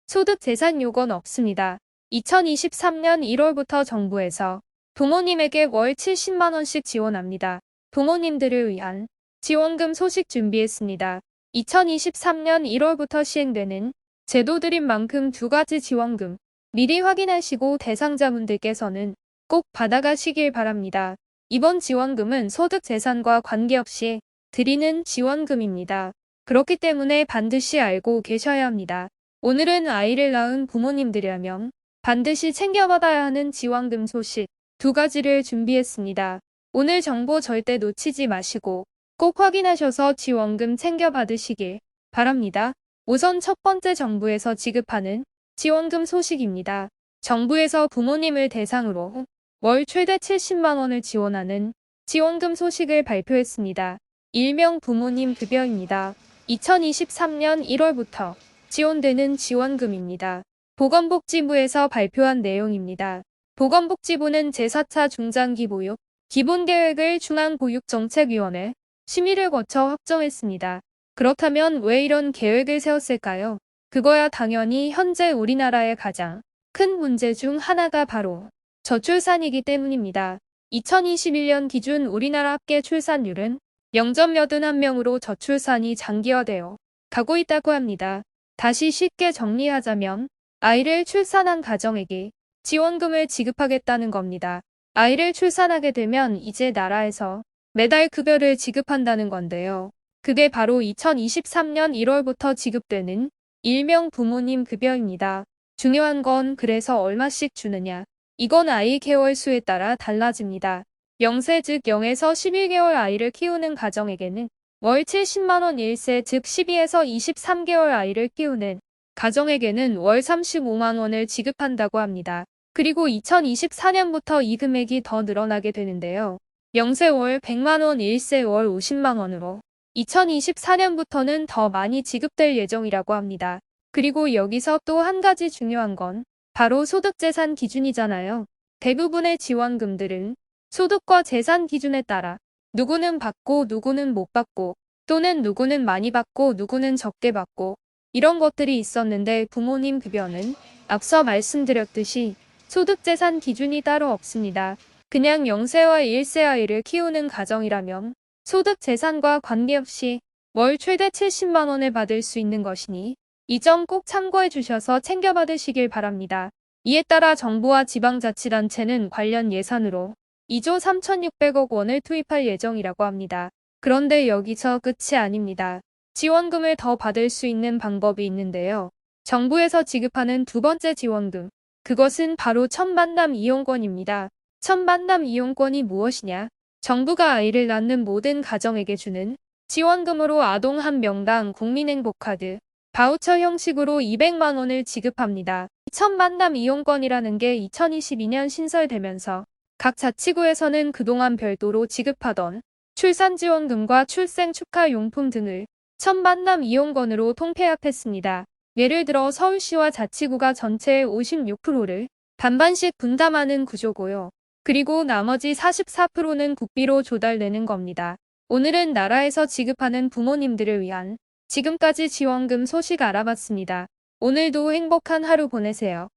소득 재산 요건 없습니다. 2023년 1월부터 정부에서 부모님에게 월 70만원씩 지원합니다. 부모님들을 위한 지원금 소식 준비했습니다. 2023년 1월부터 시행되는 제도들인 만큼 두 가지 지원금 미리 확인하시고 대상자분들께서는 꼭 받아가시길 바랍니다. 이번 지원금은 소득 재산과 관계없이 드리는 지원금입니다. 그렇기 때문에 반드시 알고 계셔야 합니다. 오늘은 아이를 낳은 부모님들이라면 반드시 챙겨받아야 하는 지원금 소식 두 가지를 준비했습니다. 오늘 정보 절대 놓치지 마시고 꼭 확인하셔서 지원금 챙겨받으시길 바랍니다. 우선 첫 번째 정부에서 지급하는 지원금 소식입니다. 정부에서 부모님을 대상으로 월 최대 70만원을 지원하는 지원금 소식을 발표했습니다. 일명 부모님 급여입니다. 2023년 1월부터 지원되는 지원금입니다. 보건복지부에서 발표한 내용입니다. 보건복지부는 제4차 중장기 보육 기본계획을 중앙보육정책위원회 심의를 거쳐 확정했습니다. 그렇다면 왜 이런 계획을 세웠을까요? 그거야 당연히 현재 우리나라의 가장 큰 문제 중 하나가 바로 저출산이기 때문입니다. 2021년 기준 우리나라 합계 출산율은 0.81명으로 저출산이 장기화되어 가고 있다고 합니다. 다시 쉽게 정리하자면 아이를 출산한 가정에게 지원금을 지급하겠다는 겁니다. 아이를 출산하게 되면 이제 나라에서 매달 급여를 지급한다는 건데요. 그게 바로 2023년 1월부터 지급되는 일명 부모님 급여입니다. 중요한 건 그래서 얼마씩 주느냐. 이건 아이 개월 수에 따라 달라집니다. 0세 즉 0에서 11개월 아이를 키우는 가정에게는 월 70만원 1세 즉 12에서 23개월 아이를 키우는 가정에게는 월 35만원을 지급한다고 합니다. 그리고 2024년부터 이 금액이 더 늘어나게 되는데요. 0세 월 100만원 1세 월 50만원으로 2024년부터는 더 많이 지급될 예정이라고 합니다. 그리고 여기서 또 한 가지 중요한 건 바로 소득재산 기준이잖아요. 대부분의 지원금들은 소득과 재산 기준에 따라 누구는 받고 누구는 못 받고 또는 누구는 많이 받고 누구는 적게 받고 이런 것들이 있었는데 부모님 급여는 앞서 말씀드렸듯이 소득재산 기준이 따로 없습니다. 그냥 0세와 1세 아이를 키우는 가정이라면 소득재산과 관계없이 월 최대 70만원을 받을 수 있는 것이니 이 점 꼭 참고해 주셔서 챙겨받으시길 바랍니다. 이에 따라 정부와 지방자치단체는 관련 예산으로 2조 3,600억 원을 투입할 예정이라고 합니다. 그런데 여기서 끝이 아닙니다. 지원금을 더 받을 수 있는 방법이 있는데요. 정부에서 지급하는 두 번째 지원금, 그것은 바로 첫 만남 이용권입니다. 첫 만남 이용권이 무엇이냐? 정부가 아이를 낳는 모든 가정에게 주는 지원금으로 아동 한 명당 국민행복카드, 바우처 형식으로 200만원을 지급합니다. 첫 만남 이용권이라는 게 2022년 신설되면서 각 자치구에서는 그동안 별도로 지급하던 출산지원금과 출생축하용품 등을 첫 만남 이용권으로 통폐합했습니다. 예를 들어 서울시와 자치구가 전체의 56%를 반반씩 분담하는 구조고요. 그리고 나머지 44%는 국비로 조달되는 겁니다. 오늘은 나라에서 지급하는 부모님들을 위한 지금까지 지원금 소식 알아봤습니다. 오늘도 행복한 하루 보내세요.